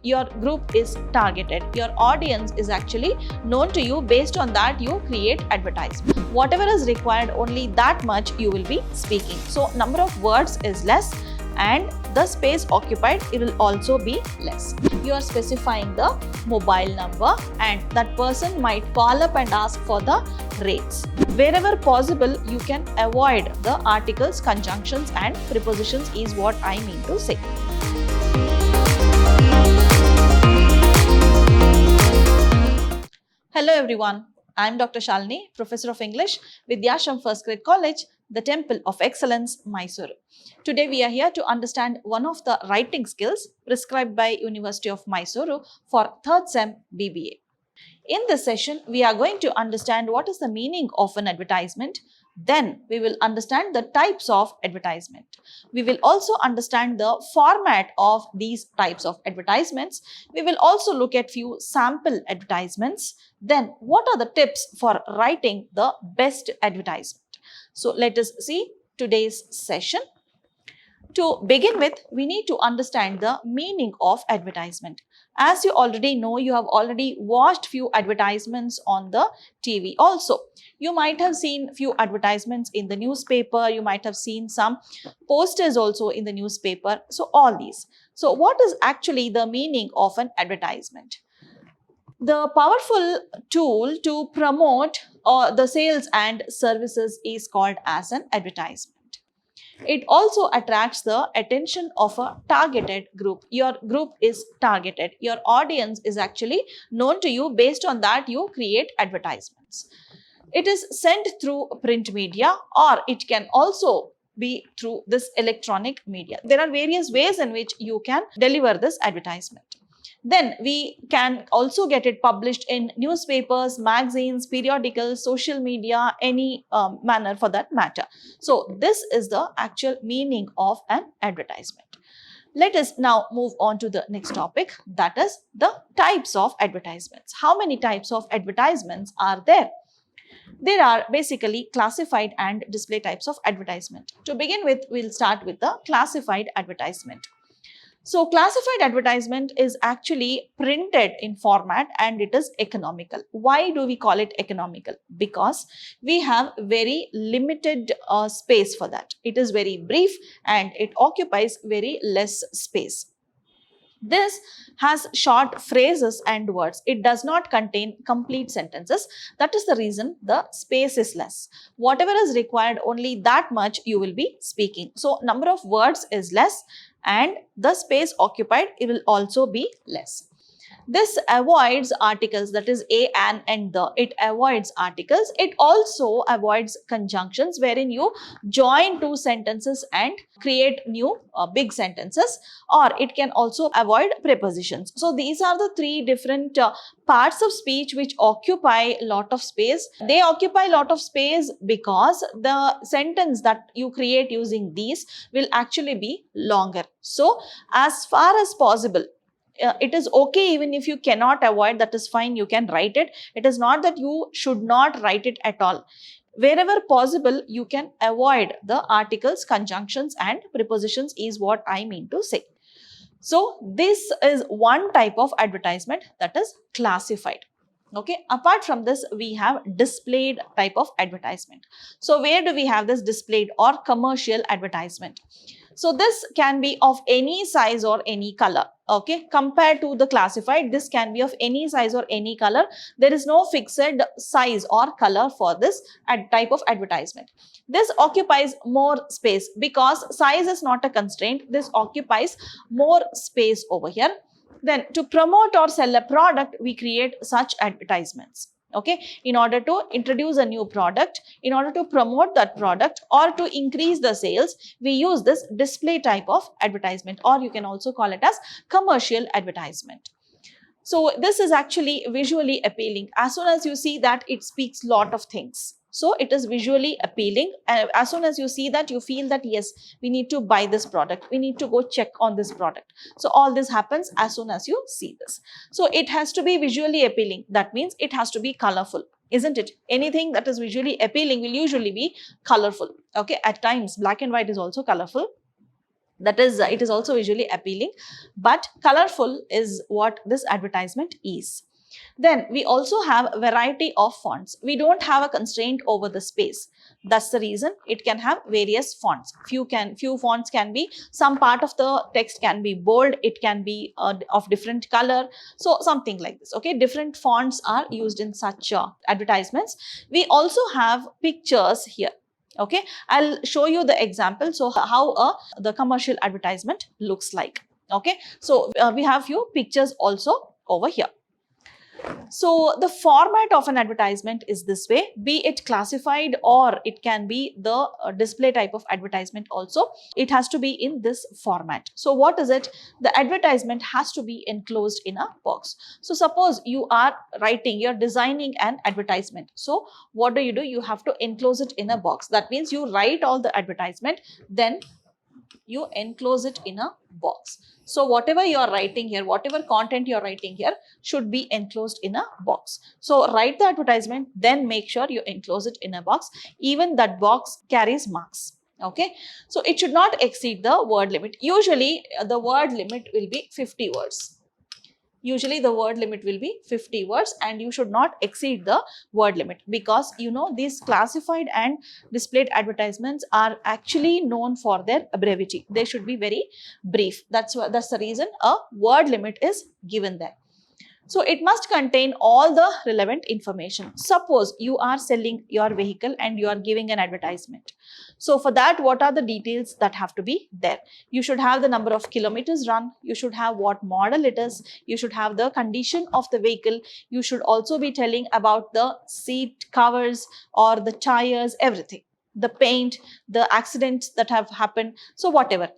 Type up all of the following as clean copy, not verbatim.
your group is targeted, your audience is actually known to you. Based on that, you create advertisement. Whatever is required, only that much you will be speaking. So number of words is less and the space occupied, it will also be less. You are specifying the mobile number and that person might call up and ask for the rates. Wherever possible, you can avoid the articles, conjunctions and prepositions is what I mean to say. Hello everyone, I am Dr. Shalini, Professor of English, Vidhyaashram First Grade College, the Temple of Excellence, MYSURU. Today we are here to understand one of the writing skills prescribed by University of MYSURU for 3rd Sem B.BA. In this session, we are going to understand what is the meaning of an advertisement. Then we will understand the types of advertisement. We will also understand the format of these types of advertisements. We will also look at few sample advertisements. Then what are the tips for writing the best advertisement? So let us see today's session. To begin with, we need to understand the meaning of advertisement. As you already know, you have already watched few advertisements on the TV also. You might have seen few advertisements in the newspaper. You might have seen some posters also in the newspaper. So all these. So what is actually the meaning of an advertisement? The powerful tool to promote the sales and services is called as an advertisement. It also attracts the attention of a targeted group. Your group is targeted. Your audience is actually known to you. Based on that, you create advertisements. It is sent through print media or it can also be through this electronic media. There are various ways in which you can deliver this advertisement. Then we can also get it published in newspapers, magazines, periodicals, social media, any manner for that matter. So this is the actual meaning of an advertisement. Let us now move on to the next topic, that is the types of advertisements. How many types of advertisements are there? There are basically classified and display types of advertisement. To begin with, we'll start with the classified advertisement. So classified advertisement is actually printed in format and it is economical. Why do we call it economical? Because we have very limited space for that. It is very brief and it occupies very less space. This has short phrases and words. It does not contain complete sentences. That is the reason the space is less. Whatever is required, only that much you will be speaking. So number of words is less and the space occupied, it will also be less. This avoids articles, that is a, an and the. It avoids articles. It also avoids conjunctions wherein you join two sentences and create new big sentences, or it can also avoid prepositions. So these are the three different parts of speech which occupy a lot of space. They occupy a lot of space because the sentence that you create using these will actually be longer. So as far as possible, it is okay even if you cannot avoid, that is fine, you can write it. It is not that you should not write it at all. Wherever possible, you can avoid the articles, conjunctions and prepositions is what I mean to say. So this is one type of advertisement, that is classified. Okay, apart from this, we have displayed type of advertisement. So where do we have this displayed or commercial advertisement? So this can be of any size or any color. Okay, compared to the classified, this can be of any size or any color. There is no fixed size or color for this type of advertisement. This occupies more space because size is not a constraint. This occupies more space over here. Then to promote or sell a product, we create such advertisements. Okay, in order to introduce a new product, in order to promote that product or to increase the sales, we use this display type of advertisement, or you can also call it as commercial advertisement. So this is actually visually appealing. As soon as you see that, it speaks lot of things. So it is visually appealing. As soon as you see that, you feel that yes, we need to buy this product. We need to go check on this product. So all this happens as soon as you see this. So it has to be visually appealing. That means it has to be colorful, isn't it? Anything that is visually appealing will usually be colorful. Okay, at times black and white is also colorful. That is, it is also visually appealing, but colorful is what this advertisement is. Then we also have a variety of fonts. We don't have a constraint over the space. That's the reason it can have various fonts. Few fonts can be, some part of the text can be bold, it can be of different color. So something like this. Okay, different fonts are used in such advertisements. We also have pictures here. Okay, I'll show you the example. So how the commercial advertisement looks like. Okay, so we have few pictures also over here. So the format of an advertisement is this way, be it classified or it can be the display type of advertisement also. It has to be in this format. So what is it? The advertisement has to be enclosed in a box. So suppose you are writing, you're designing an advertisement. So what do? You have to enclose it in a box. That means you write all the advertisement, then you enclose it in a box. So whatever you are writing here, whatever content you are writing here should be enclosed in a box. So write the advertisement, then make sure you enclose it in a box. Even that box carries marks. Okay, so it should not exceed the word limit. Usually the word limit will be 50 words. Usually the word limit will be 50 words and you should not exceed the word limit, because these classified and displayed advertisements are actually known for their brevity. They should be very brief. That's the reason a word limit is given there. So it must contain all the relevant information. Suppose you are selling your vehicle and you are giving an advertisement. So for that, what are the details that have to be there? You should have the number of kilometers run. You should have what model it is. You should have the condition of the vehicle. You should also be telling about the seat covers or the tires, everything. The paint, the accidents that have happened. So whatever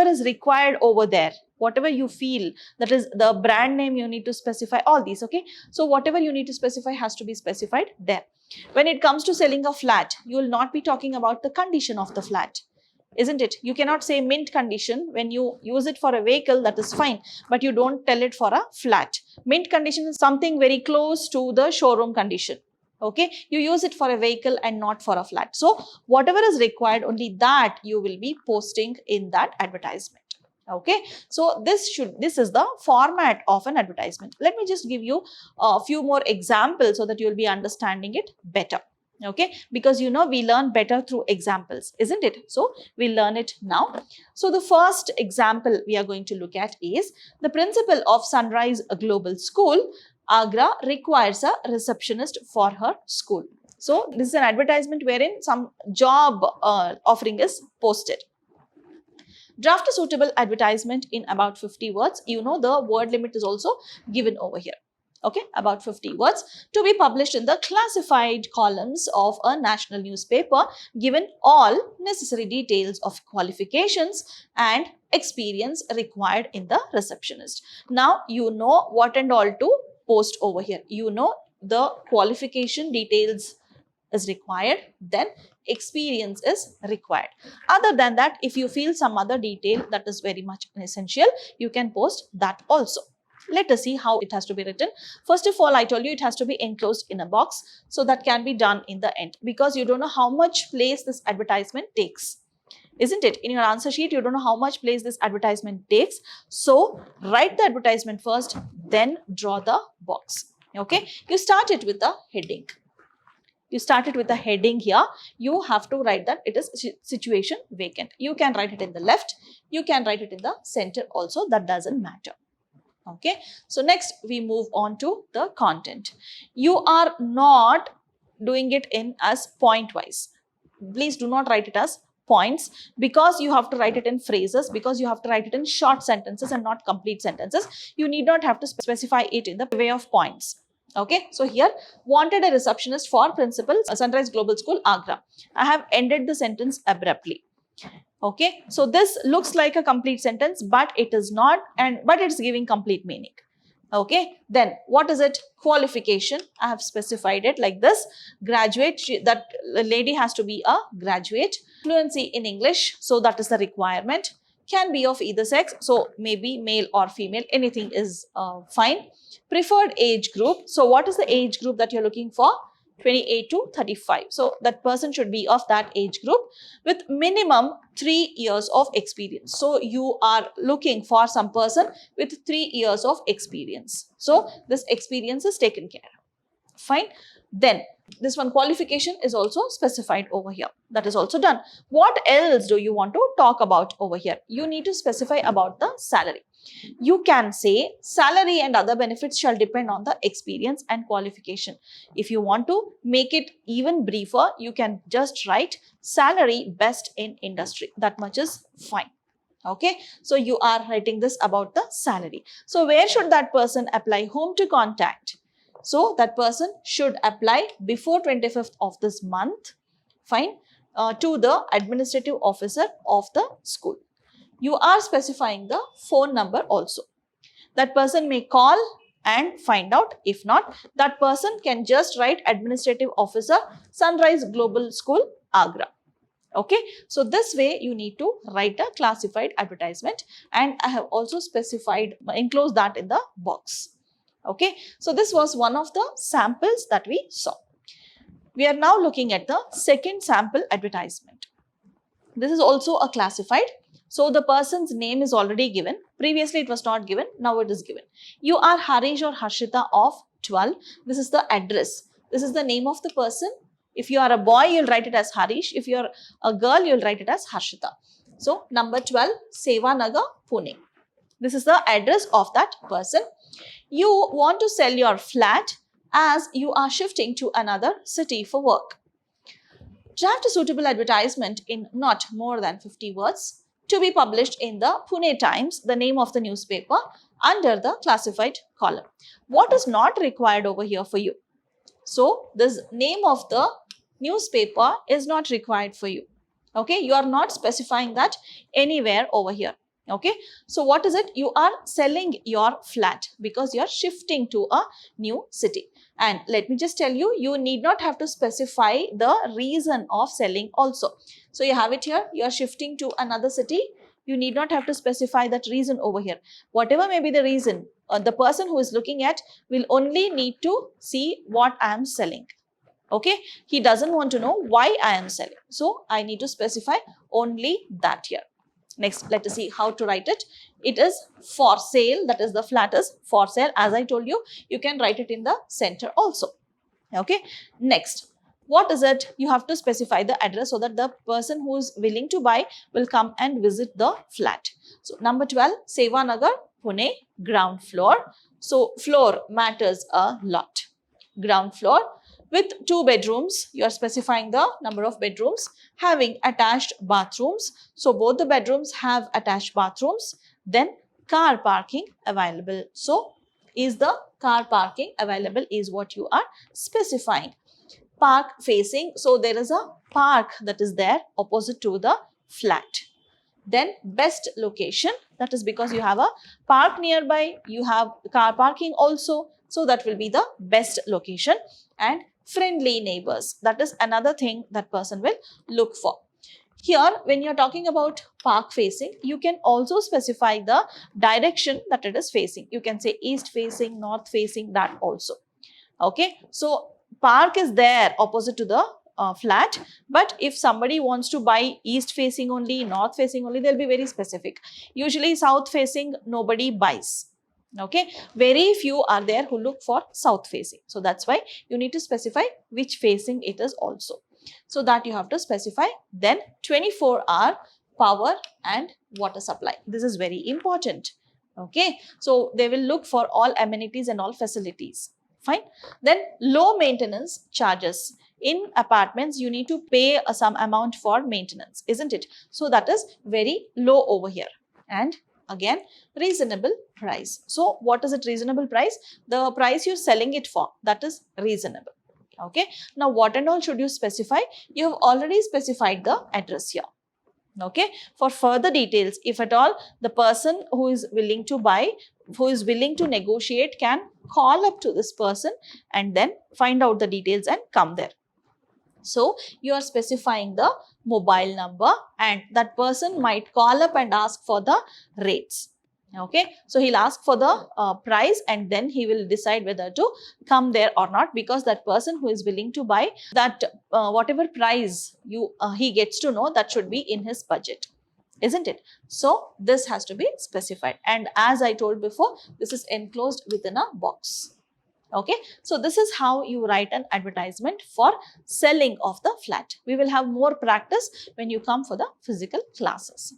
is required over there, whatever you feel, that is the brand name, you need to specify all these. Okay, so whatever you need to specify has to be specified there. When it comes to selling a flat, you will not be talking about the condition of the flat, isn't it? You cannot say mint condition. When you use it for a vehicle, that is fine, but you don't tell it for a flat. Mint condition is something very close to the showroom condition. Okay, you use it for a vehicle and not for a flat. So whatever is required, only that you will be posting in that advertisement. Okay, so this is the format of an advertisement. Let me just give you a few more examples so that you will be understanding it better. Okay, because we learn better through examples, isn't it? So we'll learn it now. So the first example we are going to look at is the principal of Sunrise Global School, Agra, requires a receptionist for her school. So this is an advertisement wherein some job offering is posted. Draft a suitable advertisement in about 50 words. The word limit is also given over here. Okay, about 50 words, to be published in the classified columns of a national newspaper, given all necessary details of qualifications and experience required in the receptionist. Now you know what and all to post over here. The qualification details is required, then experience is required. Other than that, if you feel some other detail that is very much essential, you can post that also. Let us see how it has to be written. First of all, I told you it has to be enclosed in a box. So that can be done in the end, because you don't know how much place this advertisement takes. Isn't it? In your answer sheet, you don't know how much place this advertisement takes. So write the advertisement first, then draw the box. Okay, you start it with the heading. You started with a heading here. You have to write that it is situation vacant. You can write it in the left. You can write it in the center also. That doesn't matter. Okay. So next we move on to the content. You are not doing it in as point wise. Please do not write it as points, because you have to write it in phrases, because you have to write it in short sentences and not complete sentences. You need not have to specify it in the way of points. Okay, so here, wanted a receptionist for principal, Sunrise Global School, Agra. I have ended the sentence abruptly. Okay, so this looks like a complete sentence, but it is not, but it's giving complete meaning. Okay, then what is it? Qualification. I have specified it like this. Graduate, that lady has to be a graduate. Fluency in English, so that is the requirement. Can be of either sex, so maybe male or female, anything is fine. Preferred age group. So what is the age group that you're looking for? 28 to 35. So that person should be of that age group with minimum 3 years of experience. So you are looking for some person with 3 years of experience. So this experience is taken care of. Fine. Then this one qualification is also specified over here. That is also done. What else do you want to talk about over here? You need to specify about the salary. You can say salary and other benefits shall depend on the experience and qualification. If you want to make it even briefer, you can just write salary best in industry. That much is fine. Okay, so you are writing this about the salary. So where should that person apply? Whom to contact? So that person should apply before 25th of this month, fine, to the administrative officer of the school. You are specifying the phone number also. That person may call and find out. If not, that person can just write administrative officer, Sunrise Global School, Agra. Okay, so this way you need to write a classified advertisement, and I have also specified, enclosed that in the box. Okay, so this was one of the samples that we saw. We are now looking at the second sample advertisement. This is also a classified. So the person's name is already given. Previously it was not given. Now it is given. You are Harish or Harshita of 12. This is the address. This is the name of the person. If you are a boy, you'll write it as Harish. If you are a girl, you'll write it as Harshita. So number 12, Sevanagar, Pune. This is the address of that person. You want to sell your flat as you are shifting to another city for work. Draft a suitable advertisement in not more than 50 words to be published in the Pune Times, the name of the newspaper, under the classified column. What is not required over here for you? So this name of the newspaper is not required for you. Okay, you are not specifying that anywhere over here. Okay, so what is it? You are selling your flat because you are shifting to a new city. And let me just tell you, you need not have to specify the reason of selling also. So you have it here, you are shifting to another city. You need not have to specify that reason over here. Whatever may be the reason, the person who is looking at will only need to see what I am selling. Okay, he doesn't want to know why I am selling. So I need to specify only that here. Next, let us see how to write it. It is for sale, that is the flat is for sale. As I told you, you can write it in the center also. Okay, next, what is it? You have to specify the address so that the person who is willing to buy will come and visit the flat. So number 12, Sevanagar, Pune, ground floor. So floor matters a lot. Ground floor with 2 bedrooms. You are specifying the number of bedrooms, having attached bathrooms. So both the bedrooms have attached bathrooms. Then car parking available. So is the car parking available is what you are specifying. Park facing. So there is a park that is there opposite to the flat. Then best location. That is because you have a park nearby. You have car parking also. So that will be the best location. And friendly neighbors. That is another thing that person will look for. Here, when you're talking about park facing, you can also specify the direction that it is facing. You can say east facing, north facing, that also. Okay, so park is there opposite to the flat, but if somebody wants to buy east facing only, north facing only, they'll be very specific. Usually south facing, nobody buys. Okay, very few are there who look for south facing. So that's why you need to specify which facing it is also. So that you have to specify. Then 24-hour power and water supply. This is very important. Okay, so they will look for all amenities and all facilities. Fine. Then low maintenance charges. In apartments, you need to pay some amount for maintenance, isn't it? So that is very low over here. And again, reasonable price. So what is it reasonable price? The price you're selling it for, that is reasonable. Okay. Now what and all should you specify? You have already specified the address here. Okay. For further details, if at all the person who is willing to buy, who is willing to negotiate, can call up to this person and then find out the details and come there. So you are specifying the mobile number and that person might call up and ask for the rates. Okay, so he'll ask for the price, and then he will decide whether to come there or not, because that person who is willing to buy that whatever price he gets to know, that should be in his budget, isn't it? So this has to be specified, and as I told before, this is enclosed within a box. Okay, so this is how you write an advertisement for selling of the flat. We will have more practice when you come for the physical classes.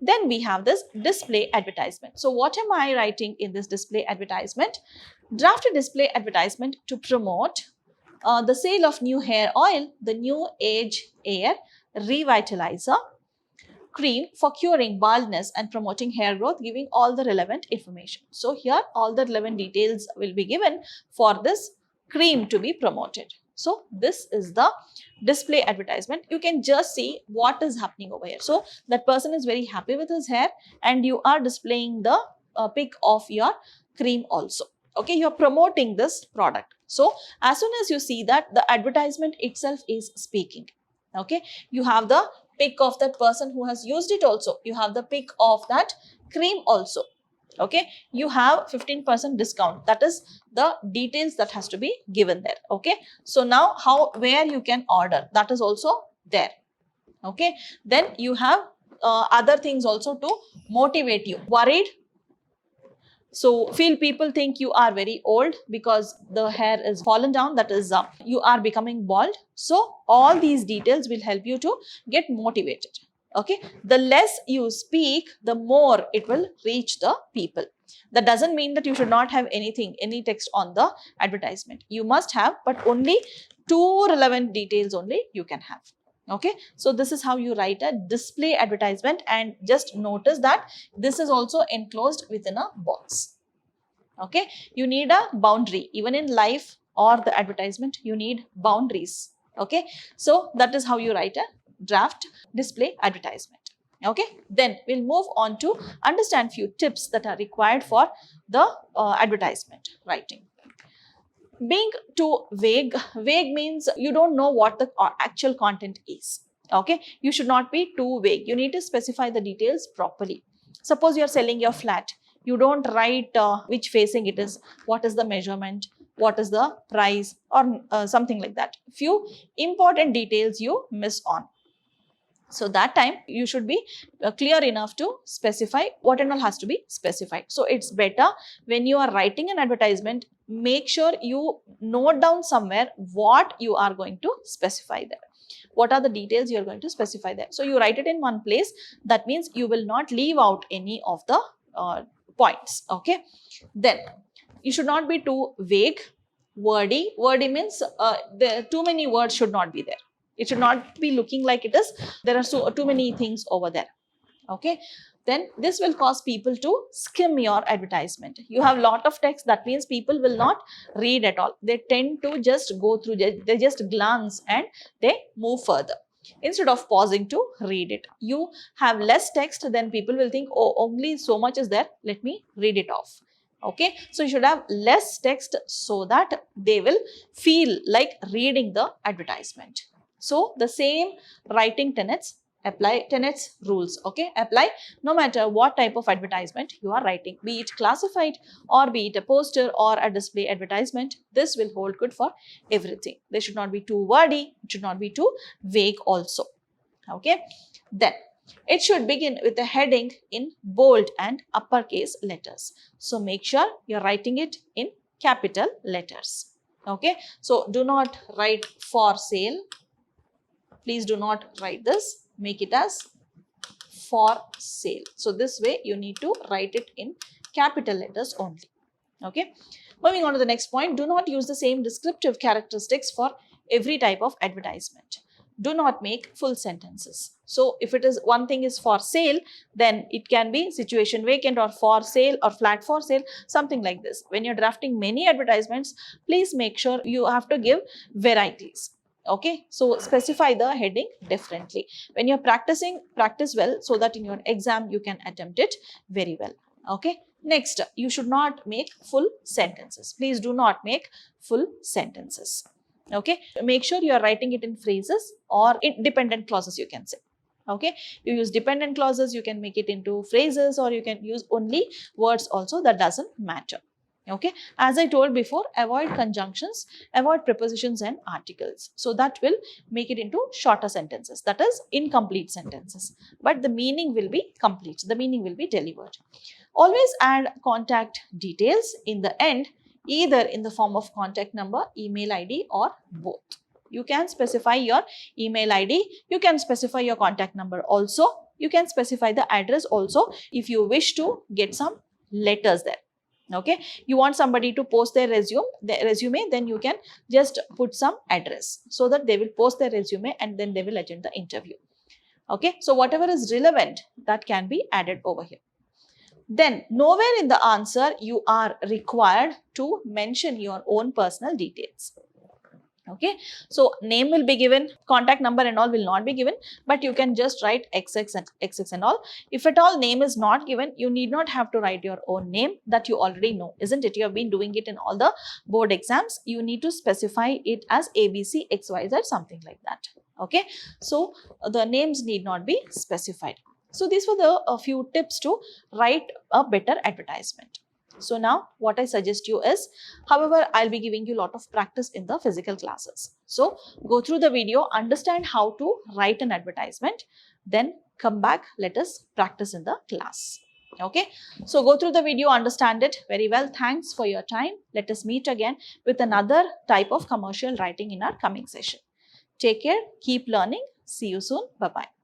Then we have this display advertisement. So what am I writing in this display advertisement? Draft a display advertisement to promote the sale of new hair oil, the new age hair revitalizer cream for curing baldness and promoting hair growth, giving all the relevant information. So here all the relevant details will be given for this cream to be promoted. So this is the display advertisement. You can just see what is happening over here. So that person is very happy with his hair, and you are displaying the pic of your cream also. Okay, you are promoting this product. So as soon as you see that, the advertisement itself is speaking. Okay, you have the pic of that person who has used it also. You have the pic of that cream also. Okay, you have 15% discount. That is the details that has to be given there. Okay, so now where you can order, that is also there. Okay, then you have other things also to motivate you. Worried? So people think you are very old because the hair is fallen down, that is you are becoming bald. So all these details will help you to get motivated. Okay, the less you speak, the more it will reach the people. That doesn't mean that you should not have any text on the advertisement. You must have, but only 2 relevant details only you can have. Okay, so this is how you write a display advertisement, and just notice that this is also enclosed within a box. Okay, you need a boundary. Even in life or the advertisement, you need boundaries. Okay, so that is how you write a draft display advertisement. Okay, then we'll move on to understand few tips that are required for the advertisement writing. Being too vague means you don't know what the actual content is. Okay, you should not be too vague. You need to specify the details properly. Suppose you are selling your flat, you don't write which facing it is, what is the measurement, what is the price, or something like that. Few important details you miss on. So that time you should be clear enough to specify what and all has to be specified. So it's better when you are writing an advertisement, make sure you note down somewhere what you are going to specify there. What are the details you are going to specify there? So you write it in one place. That means you will not leave out any of the points. Okay. Then you should not be too vague. Wordy means too many words should not be there. It should not be looking like it is. There are too many things over there. Okay. Then this will cause people to skim your advertisement. You have a lot of text. That means people will not read at all. They tend to just go through, they just glance and they move further instead of pausing to read it. You have less text, then people will think, oh, only so much is there, let me read it off. Okay, so you should have less text so that they will feel like reading the advertisement. So the same writing tenets apply, tenets rules, okay, apply no matter what type of advertisement you are writing, be it classified or be it a poster or a display advertisement. This will hold good for everything. They should not be too wordy, it should not be too vague also. Okay, then it should begin with a heading in bold and uppercase letters. So make sure you're writing it in capital letters. Okay, so do not write for sale. Please do not write this. Make it as for sale. So this way you need to write it in capital letters only. Okay. Moving on to the next point. Do not use the same descriptive characteristics for every type of advertisement. Do not make full sentences. So if it is one thing is for sale, then it can be situation vacant or for sale or flat for sale, something like this. When you're drafting many advertisements, please make sure you have to give varieties. Okay, so specify the heading differently. When you're practicing, practice well so that in your exam you can attempt it very well. Okay, next, you should not make full sentences. Please do not make full sentences. Okay, make sure you are writing it in phrases or in dependent clauses, you can say. Okay, you use dependent clauses, you can make it into phrases, or you can use only words also, that doesn't matter. Okay, as I told before, avoid conjunctions, avoid prepositions and articles. So that will make it into shorter sentences, that is incomplete sentences, but the meaning will be complete, the meaning will be delivered. Always add contact details in the end, either in the form of contact number, email ID, or both. You can specify your email ID, you can specify your contact number also, you can specify the address also if you wish to get some letters there. Okay, you want somebody to post their resume, then you can just put some address so that they will post their resume and then they will attend the interview. Okay, so whatever is relevant, that can be added over here. Then nowhere in the answer you are required to mention your own personal details. Okay, so name will be given, contact number and all will not be given, but you can just write XX and XX and all. If at all name is not given, you need not have to write your own name, that you already know, isn't it? You have been doing it in all the board exams. You need to specify it as ABC XYZ, something like that. Okay, so the names need not be specified. So these were the a few tips to write a better advertisement. So now what I suggest you is, however, I'll be giving you a lot of practice in the physical classes. So go through the video, understand how to write an advertisement, then come back, let us practice in the class. Okay, so go through the video, understand it very well. Thanks for your time. Let us meet again with another type of commercial writing in our coming session. Take care, keep learning. See you soon. Bye-bye.